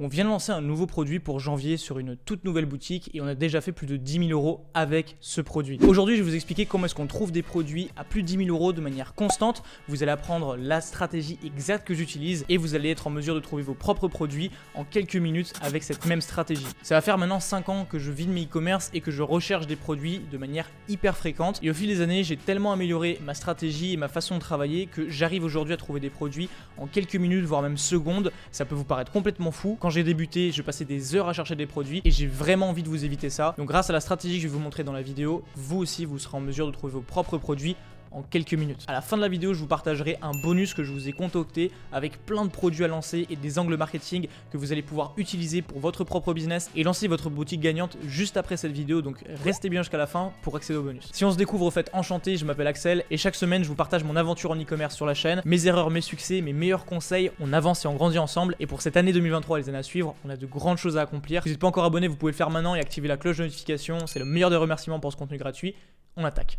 On vient de lancer un nouveau produit pour janvier sur une toute nouvelle boutique et on a déjà fait plus de 10 000 € avec ce produit. Aujourd'hui, je vais vous expliquer comment est-ce qu'on trouve des produits à plus de 10 000 € de manière constante. Vous allez apprendre la stratégie exacte que j'utilise et vous allez être en mesure de trouver vos propres produits en quelques minutes avec cette même stratégie. Ça va faire maintenant 5 ans que je vis de mes e-commerce et que je recherche des produits de manière hyper fréquente. Et au fil des années, j'ai tellement amélioré ma stratégie et ma façon de travailler que j'arrive aujourd'hui à trouver des produits en quelques minutes, voire même secondes. Ça peut vous paraître complètement fou. Quand j'ai débuté, je passais des heures à chercher des produits et j'ai vraiment envie de vous éviter ça. Donc grâce à la stratégie que je vais vous montrer dans la vidéo, vous aussi vous serez en mesure de trouver vos propres produits en quelques minutes. À la fin de la vidéo, je vous partagerai un bonus que je vous ai concocté avec plein de produits à lancer et des angles marketing que vous allez pouvoir utiliser pour votre propre business et lancer votre boutique gagnante juste après cette vidéo. Donc restez bien jusqu'à la fin pour accéder au bonus. Si on se découvre, au fait, enchanté, je m'appelle Axel et chaque semaine je vous partage mon aventure en e-commerce sur la chaîne, mes erreurs, mes succès, mes meilleurs conseils. On avance et on grandit ensemble et pour cette année 2023 et les années à suivre, on a de grandes choses à accomplir. Si vous n'êtes pas encore abonné, vous pouvez le faire maintenant et activer la cloche de notification. C'est le meilleur des remerciements pour ce contenu gratuit. On attaque.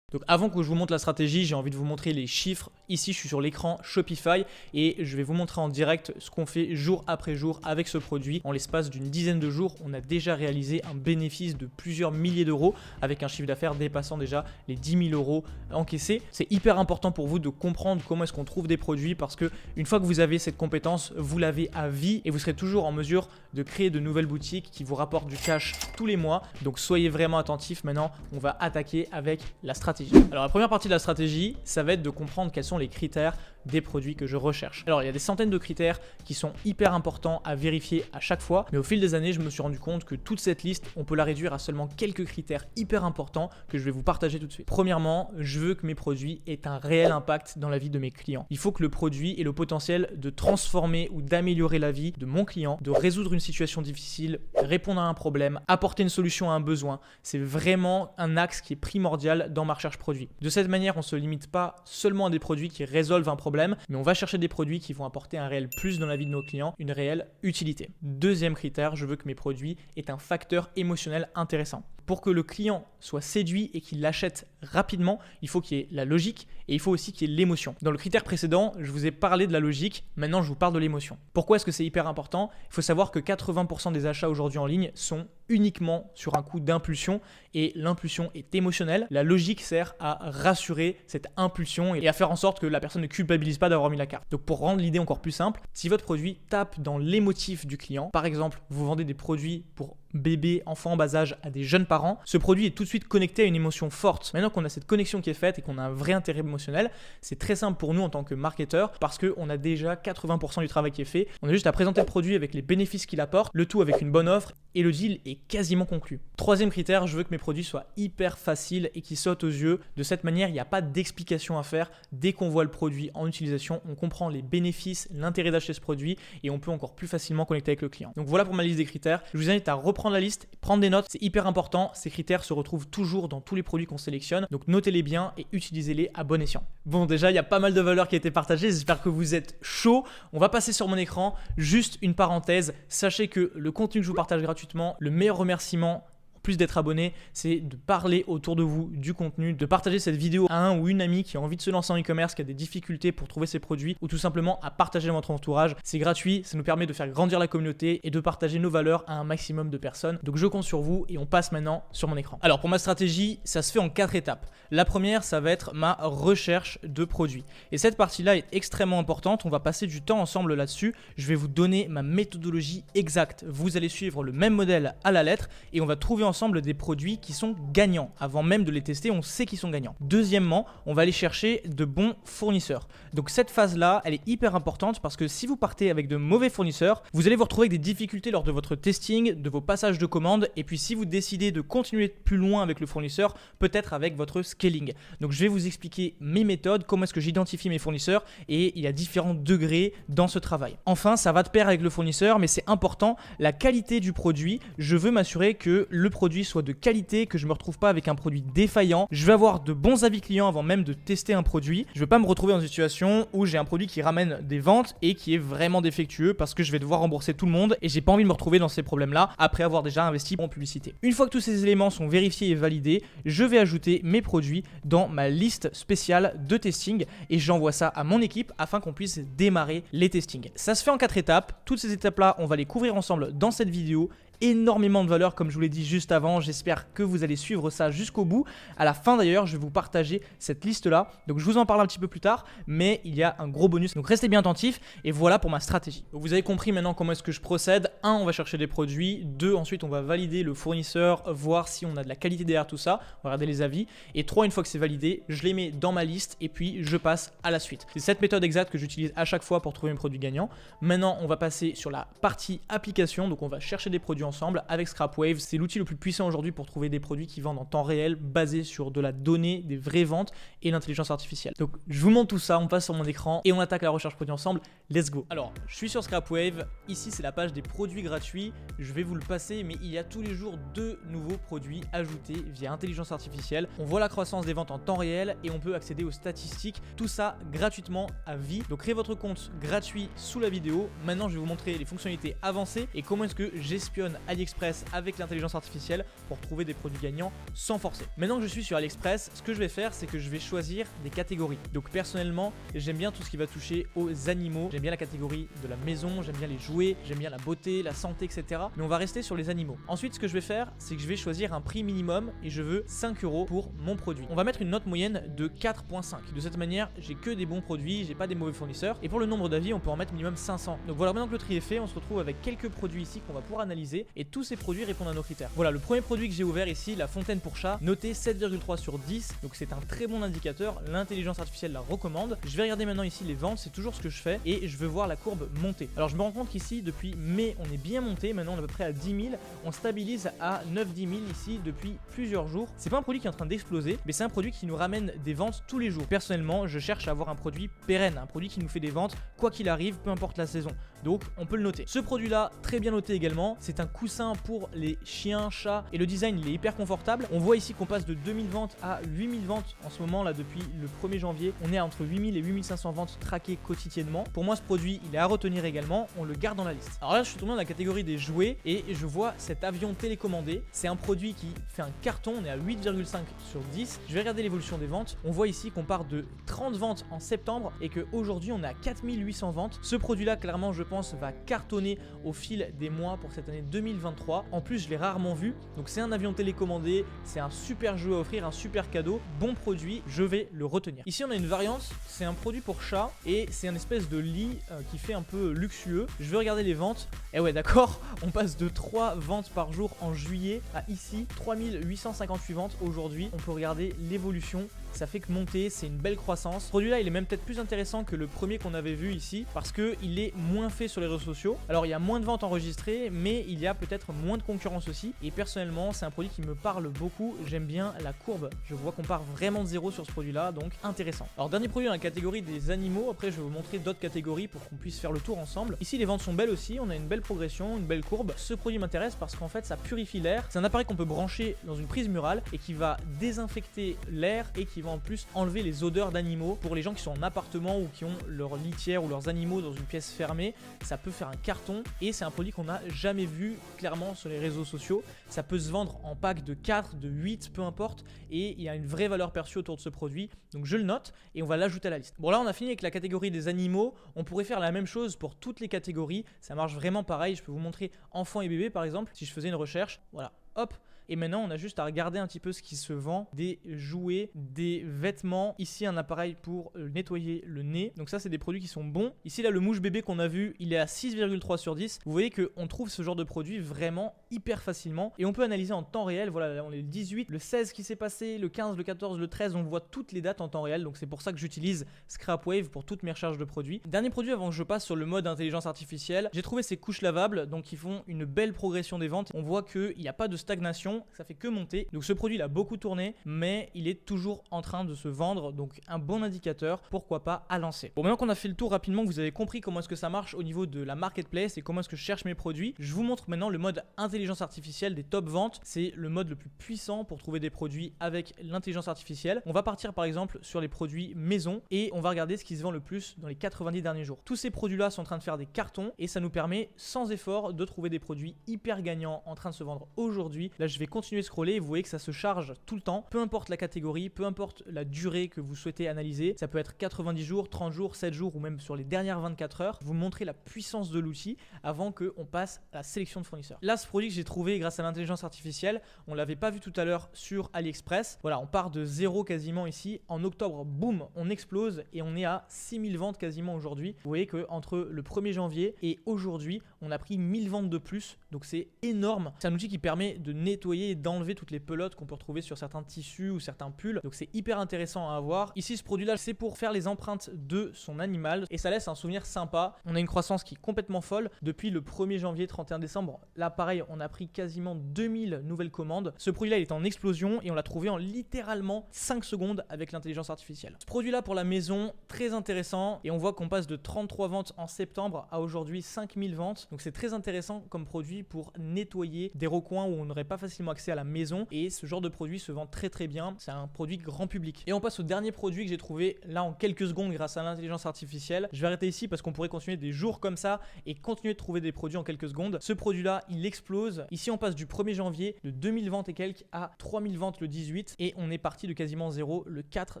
Donc avant que je vous montre la stratégie, j'ai envie de vous montrer les chiffres. Ici, je suis sur l'écran Shopify et je vais vous montrer en direct ce qu'on fait jour après jour avec ce produit. En l'espace d'une dizaine de jours, on a déjà réalisé un bénéfice de plusieurs milliers d'euros avec un chiffre d'affaires dépassant déjà les 10 000 € encaissés. C'est hyper important pour vous de comprendre comment est-ce qu'on trouve des produits parce que une fois que vous avez cette compétence, vous l'avez à vie et vous serez toujours en mesure de créer de nouvelles boutiques qui vous rapportent du cash tous les mois. Donc soyez vraiment attentifs. Maintenant, on va attaquer avec la stratégie. Alors la première partie de la stratégie, ça va être de comprendre quels sont les critères des produits que je recherche. Alors il y a des centaines de critères qui sont hyper importants à vérifier à chaque fois, mais au fil des années, je me suis rendu compte que toute cette liste, on peut la réduire à seulement quelques critères hyper importants que je vais vous partager tout de suite. Premièrement, je veux que mes produits aient un réel impact dans la vie de mes clients. Il faut que le produit ait le potentiel de transformer ou d'améliorer la vie de mon client, de résoudre une situation difficile, répondre à un problème, apporter une solution à un besoin. C'est vraiment un axe qui est primordial dans ma recherche produit. De cette manière, on ne se limite pas seulement à des produits qui résolvent un problème, mais on va chercher des produits qui vont apporter un réel plus dans la vie de nos clients, une réelle utilité. Deuxième critère, je veux que mes produits aient un facteur émotionnel intéressant. Pour que le client soit séduit et qu'il l'achète rapidement, il faut qu'il y ait la logique et il faut aussi qu'il y ait l'émotion. Dans le critère précédent, je vous ai parlé de la logique, maintenant je vous parle de l'émotion. Pourquoi est-ce que c'est hyper important? Il faut savoir que 80% des achats aujourd'hui en ligne sont uniquement sur un coup d'impulsion et l'impulsion est émotionnelle. La logique sert à rassurer cette impulsion et à faire en sorte que la personne ne culpabilise pas d'avoir mis la carte. Donc pour rendre l'idée encore plus simple, si votre produit tape dans l'émotif du client, par exemple vous vendez des produits pour bébés, enfants en bas âge à des jeunes parents, ce produit est tout de suite connecté à une émotion forte. Maintenant qu'on a cette connexion qui est faite et qu'on a un vrai intérêt émotionnel, c'est très simple pour nous en tant que marketeur parce qu'on a déjà 80% du travail qui est fait. On a juste à présenter le produit avec les bénéfices qu'il apporte, le tout avec une bonne offre et le deal est quasiment conclu. Troisième critère, je veux que mes produits soient hyper faciles et qui sautent aux yeux. De cette manière, il n'y a pas d'explication à faire. Dès qu'on voit le produit en utilisation, on comprend les bénéfices, l'intérêt d'acheter ce produit et on peut encore plus facilement connecter avec le client. Donc voilà pour ma liste des critères. Je vous invite à reprendre la liste, prendre des notes, c'est hyper important. Ces critères se retrouvent toujours dans tous les produits qu'on sélectionne. Donc notez-les bien et utilisez-les à bon escient. Bon, déjà, il y a pas mal de valeurs qui ont été partagées. J'espère que vous êtes chaud. On va passer sur mon écran. Juste une parenthèse. Sachez que le contenu que je vous partage gratuitement, le meilleur remerciement, plus d'être abonné, c'est de parler autour de vous du contenu, de partager cette vidéo à un ou une amie qui a envie de se lancer en e-commerce, qui a des difficultés pour trouver ses produits ou tout simplement à partager dans votre entourage. C'est gratuit, ça nous permet de faire grandir la communauté et de partager nos valeurs à un maximum de personnes. Donc je compte sur vous et on passe maintenant sur mon écran. Alors pour ma stratégie, ça se fait en 4 étapes. La première, ça va être ma recherche de produits. Et cette partie-là est extrêmement importante. On va passer du temps ensemble là-dessus. Je vais vous donner ma méthodologie exacte. Vous allez suivre le même modèle à la lettre et on va trouver ensemble des produits qui sont gagnants. Avant même de les tester, on sait qu'ils sont gagnants. Deuxièmement, on va aller chercher de bons fournisseurs. Donc cette phase-là, elle est hyper importante parce que si vous partez avec de mauvais fournisseurs, vous allez vous retrouver avec des difficultés lors de votre testing, de vos passages de commandes et puis si vous décidez de continuer plus loin avec le fournisseur, peut-être avec votre scaling. Donc je vais vous expliquer mes méthodes, comment est-ce que j'identifie mes fournisseurs et il y a différents degrés dans ce travail. Enfin, ça va de pair avec le fournisseur, mais c'est important, la qualité du produit. Je veux m'assurer que le produit produit soit de qualité, que je me retrouve pas avec un produit défaillant. Je veux avoir de bons avis clients avant même de tester un produit. Je veux pas me retrouver dans une situation où j'ai un produit qui ramène des ventes et qui est vraiment défectueux parce que je vais devoir rembourser tout le monde et j'ai pas envie de me retrouver dans ces problèmes-là après avoir déjà investi en publicité. Une fois que tous ces éléments sont vérifiés et validés, je vais ajouter mes produits dans ma liste spéciale de testing et j'envoie ça à mon équipe afin qu'on puisse démarrer les testings. Ça se fait en 4 étapes. Toutes ces étapes-là, on va les couvrir ensemble dans cette vidéo. Énormément de valeur comme je vous l'ai dit juste avant, j'espère que vous allez suivre ça jusqu'au bout. À la fin d'ailleurs, je vais vous partager cette liste là, donc je vous en parle un petit peu plus tard, mais il y a un gros bonus, donc restez bien attentifs et voilà pour ma stratégie. Donc vous avez compris maintenant comment est-ce que je procède. 1, on va chercher des produits, 2, ensuite on va valider le fournisseur, voir si on a de la qualité derrière tout ça, on va regarder les avis, et 3, une fois que c'est validé, je les mets dans ma liste et puis je passe à la suite. C'est cette méthode exacte que j'utilise à chaque fois pour trouver mes produits gagnants. Maintenant on va passer sur la partie application, donc on va chercher des produits ensemble avec ScrapWave. C'est l'outil le plus puissant aujourd'hui pour trouver des produits qui vendent en temps réel basés sur de la donnée, des vraies ventes et l'intelligence artificielle. Donc je vous montre tout ça, on passe sur mon écran et on attaque la recherche produit ensemble. Let's go. Alors je suis sur ScrapWave, ici c'est la page des produits gratuits, je vais vous le passer mais il y a tous les jours 2 nouveaux produits ajoutés via intelligence artificielle. On voit la croissance des ventes en temps réel et on peut accéder aux statistiques, tout ça gratuitement à vie. Donc créez votre compte gratuit sous la vidéo. Maintenant je vais vous montrer les fonctionnalités avancées et comment est-ce que j'espionne AliExpress avec l'intelligence artificielle pour trouver des produits gagnants sans forcer. Maintenant que je suis sur AliExpress, ce que je vais faire, c'est que je vais choisir des catégories. Donc personnellement, j'aime bien tout ce qui va toucher aux animaux. J'aime bien la catégorie de la maison, j'aime bien les jouets, j'aime bien la beauté, la santé, etc. Mais on va rester sur les animaux. Ensuite, ce que je vais faire, c'est que je vais choisir un prix minimum et je veux 5 € pour mon produit. On va mettre une note moyenne de 4.5. De cette manière, j'ai que des bons produits, j'ai pas des mauvais fournisseurs. Et pour le nombre d'avis, on peut en mettre minimum 500. Donc voilà, maintenant que le tri est fait, on se retrouve avec quelques produits ici qu'on va pouvoir analyser et tous ces produits répondent à nos critères. Voilà, le premier produit que j'ai ouvert ici, la fontaine pour chat, noté 7,3 sur 10, donc c'est un très bon indicateur, l'intelligence artificielle la recommande. Je vais regarder maintenant ici les ventes, c'est toujours ce que je fais, et je veux voir la courbe monter. Alors je me rends compte qu'ici, depuis mai, on est bien monté, maintenant on est à peu près à 10 000, on stabilise à 9-10 000 ici depuis plusieurs jours. C'est pas un produit qui est en train d'exploser, mais c'est un produit qui nous ramène des ventes tous les jours. Personnellement, je cherche à avoir un produit pérenne, un produit qui nous fait des ventes, quoi qu'il arrive, peu importe la saison. Donc on peut le noter. Ce produit-là, très bien noté également, c'est un coussin pour les chiens, chats, et le design il est hyper confortable. On voit ici qu'on passe de 2000 ventes à 8000 ventes en ce moment là depuis le 1er janvier. On est entre 8000 et 8500 ventes traquées quotidiennement. Pour moi ce produit il est à retenir également, on le garde dans la liste. Alors là je suis tombé dans la catégorie des jouets et je vois cet avion télécommandé. C'est un produit qui fait un carton, on est à 8,5 sur 10. Je vais regarder l'évolution des ventes. On voit ici qu'on part de 30 ventes en septembre et qu'aujourd'hui on est à 4800 ventes. Ce produit là clairement je pense va cartonner au fil des mois pour cette année 2023. En plus je l'ai rarement vu, donc c'est un avion télécommandé, c'est un super jeu à offrir, un super cadeau, bon produit, je vais le retenir. Ici on a une variante, c'est un produit pour chat et c'est un espèce de lit qui fait un peu luxueux. Je vais regarder les ventes, et ouais d'accord, on passe de 3 ventes par jour en juillet à ici 3858 ventes aujourd'hui. On peut regarder l'évolution, ça fait que monter, c'est une belle croissance. Ce produit là il est même peut-être plus intéressant que le premier qu'on avait vu ici parce que il est moins fait sur les réseaux sociaux. Alors il y a moins de ventes enregistrées mais il y a peut-être moins de concurrence aussi et personnellement c'est un produit qui me parle beaucoup. J'aime bien la courbe, je vois qu'on part vraiment de zéro sur ce produit là, donc intéressant. Alors dernier produit dans la catégorie des animaux, après je vais vous montrer d'autres catégories pour qu'on puisse faire le tour ensemble. Ici les ventes sont belles aussi, on a une belle progression, une belle courbe. Ce produit m'intéresse parce qu'en fait ça purifie l'air, c'est un appareil qu'on peut brancher dans une prise murale et qui va désinfecter l'air et qui va en plus enlever les odeurs d'animaux. Pour les gens qui sont en appartement ou qui ont leur litière ou leurs animaux dans une pièce fermée, ça peut faire un carton et c'est un produit qu'on n'a jamais vu clairement sur les réseaux sociaux. Ça peut se vendre en pack de 4, de 8, peu importe, et il y a une vraie valeur perçue autour de ce produit, donc je le note et on va l'ajouter à la liste. Bon là on a fini avec la catégorie des animaux, on pourrait faire la même chose pour toutes les catégories, ça marche vraiment pareil. Je peux vous montrer enfants et bébés par exemple, si je faisais une recherche, voilà, hop. Et maintenant, on a juste à regarder un petit peu ce qui se vend. Des jouets, des vêtements. Ici, un appareil pour nettoyer le nez. Donc ça, c'est des produits qui sont bons. Ici, là, le mouche bébé qu'on a vu, il est à 6,3 sur 10. Vous voyez qu'on trouve ce genre de produit vraiment hyper facilement. Et on peut analyser en temps réel. Voilà, là, on est le 18, le 16 qui s'est passé, le 15, le 14, le 13. On voit toutes les dates en temps réel. Donc c'est pour ça que j'utilise ScrapWave pour toutes mes recherches de produits. Dernier produit avant que je passe sur le mode intelligence artificielle. J'ai trouvé ces couches lavables. Donc qui font une belle progression des ventes. On voit qu'il n'y a pas de stagnation, ça fait que monter. Donc ce produit il a beaucoup tourné, mais il est toujours en train de se vendre, donc un bon indicateur, pourquoi pas à lancer. Bon, maintenant qu'on a fait le tour rapidement, que vous avez compris comment est-ce que ça marche au niveau de la marketplace et comment est-ce que je cherche mes produits, je vous montre maintenant le mode intelligence artificielle des top ventes. C'est le mode le plus puissant pour trouver des produits avec l'intelligence artificielle. On va partir par exemple sur les produits maison et on va regarder ce qui se vend le plus dans les 90 derniers jours. Tous ces produits-là sont en train de faire des cartons et ça nous permet sans effort de trouver des produits hyper gagnants en train de se vendre aujourd'hui. Là, je vais continuer de scroller et vous voyez que ça se charge tout le temps. Peu importe la catégorie, peu importe la durée que vous souhaitez analyser, ça peut être 90 jours, 30 jours, 7 jours ou même sur les dernières 24 heures. Vous montrez la puissance de l'outil avant qu'on passe à la sélection de fournisseurs. Là, ce produit que j'ai trouvé grâce à l'intelligence artificielle, on l'avait pas vu tout à l'heure sur AliExpress. Voilà, on part de zéro quasiment ici. En octobre, boum, on explose et on est à 6000 ventes quasiment aujourd'hui. Vous voyez qu'entre le 1er janvier et aujourd'hui, on a pris 1000 ventes de plus. Donc c'est énorme. C'est un outil qui permet de nettoyer et d'enlever toutes les pelotes qu'on peut retrouver sur certains tissus ou certains pulls. Donc c'est hyper intéressant à avoir. Ici, ce produit-là, c'est pour faire les empreintes de son animal et ça laisse un souvenir sympa. On a une croissance qui est complètement folle depuis le 1er janvier, 31 décembre. Là, pareil, on a pris quasiment 2000 nouvelles commandes. Ce produit-là, il est en explosion et on l'a trouvé en littéralement 5 secondes avec l'intelligence artificielle. Ce produit-là pour la maison, très intéressant et on voit qu'on passe de 33 ventes en septembre à aujourd'hui 5000 ventes. Donc c'est très intéressant comme produit pour nettoyer des recoins où on n'aurait pas facilement accès à la maison et ce genre de produit se vend très très bien. C'est un produit grand public. Et on passe au dernier produit que j'ai trouvé là en quelques secondes grâce à l'intelligence artificielle. Je vais arrêter ici parce qu'on pourrait continuer des jours comme ça et continuer de trouver des produits en quelques secondes. Ce produit-là, il explose. Ici, on passe du 1er janvier de 2000 ventes et quelques à 3000 ventes le 18 et on est parti de quasiment zéro le 4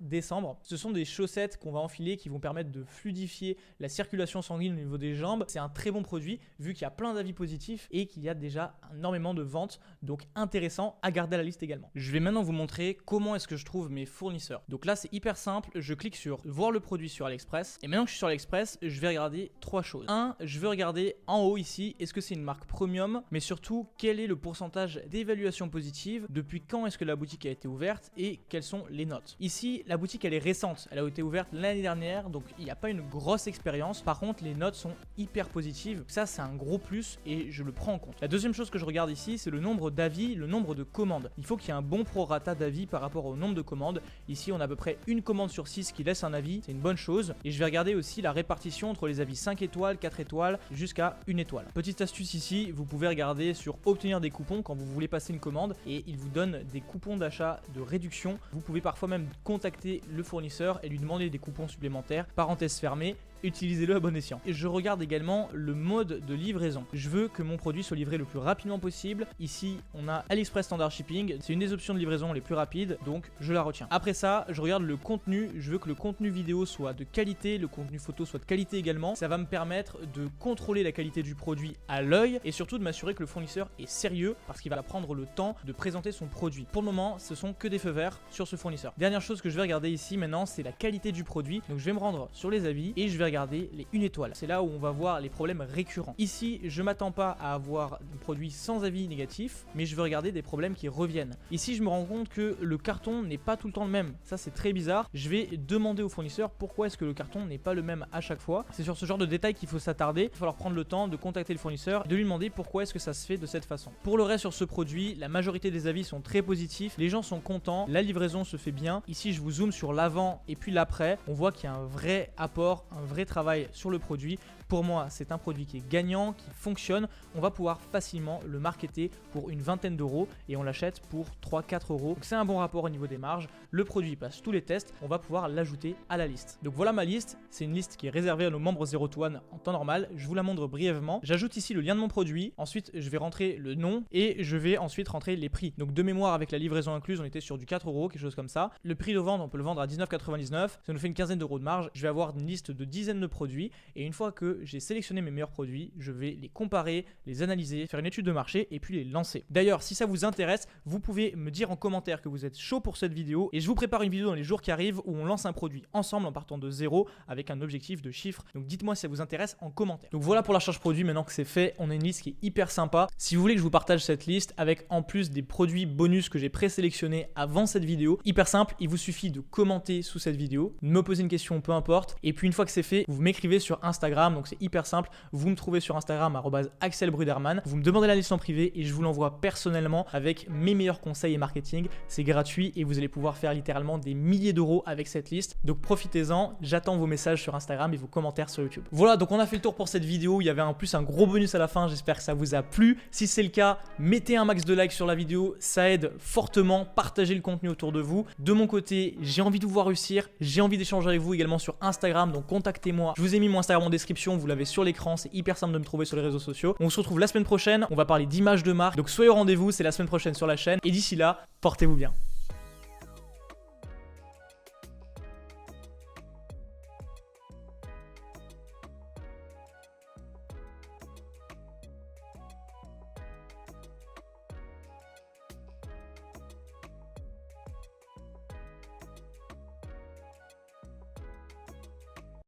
décembre. Ce sont des chaussettes qu'on va enfiler qui vont permettre de fluidifier la circulation sanguine au niveau des jambes. C'est un très bon produit vu qu'il y a plein d'avis positifs et qu'il y a déjà énormément de ventes, donc intéressant à garder à la liste également. Je vais maintenant vous montrer comment est-ce que je trouve mes fournisseurs. Donc là, c'est hyper simple. Je clique sur voir le produit sur AliExpress et maintenant que je suis sur AliExpress, je vais regarder trois choses. Je veux regarder en haut ici, est-ce que c'est une marque premium, mais surtout quel est le pourcentage d'évaluation positive, depuis quand est-ce que la boutique a été ouverte et quelles sont les notes. Ici, la boutique elle est récente, elle a été ouverte l'année dernière, donc il n'y a pas une grosse expérience. Par contre, les notes sont hyper positives. Ça, c'est un gros plus et je le prends en compte. La deuxième chose que je regarde ici, c'est le nombre d'avis, le nombre de commandes. Il faut qu'il y ait un bon prorata d'avis par rapport au nombre de commandes. Ici, on a à peu près une commande sur 6 qui laisse un avis, c'est une bonne chose. Et je vais regarder aussi la répartition entre les avis 5 étoiles, 4 étoiles, jusqu'à 1 étoile. Petite astuce ici, vous pouvez regarder sur obtenir des coupons quand vous voulez passer une commande et il vous donne des coupons d'achat de réduction. Vous pouvez parfois même contacter le fournisseur et lui demander des coupons supplémentaires. Parenthèse fermée. Utilisez-le à bon escient. Et je regarde également le mode de livraison. Je veux que mon produit soit livré le plus rapidement possible. Ici, on a AliExpress Standard Shipping. C'est une des options de livraison les plus rapides, donc je la retiens. Après ça, je regarde le contenu. Je veux que le contenu vidéo soit de qualité, le contenu photo soit de qualité également. Ça va me permettre de contrôler la qualité du produit à l'œil et surtout de m'assurer que le fournisseur est sérieux parce qu'il va prendre le temps de présenter son produit. Pour le moment, ce sont que des feux verts sur ce fournisseur. Dernière chose que je vais regarder ici maintenant, c'est la qualité du produit. Donc je vais me rendre sur les avis et je vais regarder les 1 étoile. C'est là où on va voir les problèmes récurrents. Ici, je m'attends pas à avoir un produit sans avis négatif, mais je veux regarder des problèmes qui reviennent. Ici, je me rends compte que le carton n'est pas tout le temps le même. Ça, c'est très bizarre. Je vais demander au fournisseur pourquoi est-ce que le carton n'est pas le même à chaque fois. C'est sur ce genre de détails qu'il faut s'attarder. Il va falloir prendre le temps de contacter le fournisseur, de lui demander pourquoi est-ce que ça se fait de cette façon. Pour le reste sur ce produit, la majorité des avis sont très positifs. Les gens sont contents. La livraison se fait bien. Ici, je vous zoome sur l'avant et puis l'après. On voit qu'il y a un vrai apport, un vrai travail sur le produit. Pour moi, c'est un produit qui est gagnant, qui fonctionne. On va pouvoir facilement le marketer pour une vingtaine d'euros et on l'achète pour 3-4 euros. Donc c'est un bon rapport au niveau des marges. Le produit passe tous les tests. On va pouvoir l'ajouter à la liste. Donc voilà ma liste. C'est une liste qui est réservée à nos membres Zero to One en temps normal. Je vous la montre brièvement. J'ajoute ici le lien de mon produit. Ensuite, je vais rentrer le nom et je vais ensuite rentrer les prix. Donc de mémoire, avec la livraison incluse, on était sur du 4 euros, quelque chose comme ça. Le prix de vente, on peut le vendre à 19,99. Ça nous fait une quinzaine d'euros de marge. Je vais avoir une liste de dizaines de produits et une fois que j'ai sélectionné mes meilleurs produits, je vais les comparer, les analyser, faire une étude de marché et puis les lancer. D'ailleurs, si ça vous intéresse, vous pouvez me dire en commentaire que vous êtes chaud pour cette vidéo et je vous prépare une vidéo dans les jours qui arrivent où on lance un produit ensemble en partant de zéro avec un objectif de chiffres. Donc dites-moi si ça vous intéresse en commentaire. Donc voilà pour la recherche produit, maintenant que c'est fait, on a une liste qui est hyper sympa. Si vous voulez que je vous partage cette liste avec en plus des produits bonus que j'ai présélectionnés avant cette vidéo, hyper simple, il vous suffit de commenter sous cette vidéo, de me poser une question, peu importe, et puis une fois que c'est fait, vous m'écrivez sur Instagram, donc donc c'est hyper simple. Vous me trouvez sur Instagram @AxelBruderman, vous me demandez la liste en privé et je vous l'envoie personnellement avec mes meilleurs conseils et marketing. C'est gratuit et vous allez pouvoir faire littéralement des milliers d'euros avec cette liste. Donc profitez-en, j'attends vos messages sur Instagram et vos commentaires sur YouTube. Voilà, donc on a fait le tour pour cette vidéo. Il y avait en plus un gros bonus à la fin, j'espère que ça vous a plu. Si c'est le cas, mettez un max de likes sur la vidéo, ça aide fortement. Partagez le contenu autour de vous. De mon côté, j'ai envie de vous voir réussir, j'ai envie d'échanger avec vous également sur Instagram, donc contactez-moi. Je vous ai mis mon Instagram en description, vous l'avez sur l'écran, c'est hyper simple de me trouver sur les réseaux sociaux. On se retrouve la semaine prochaine, on va parler d'images de marque, donc soyez au rendez-vous, c'est la semaine prochaine sur la chaîne et d'ici là, portez-vous bien.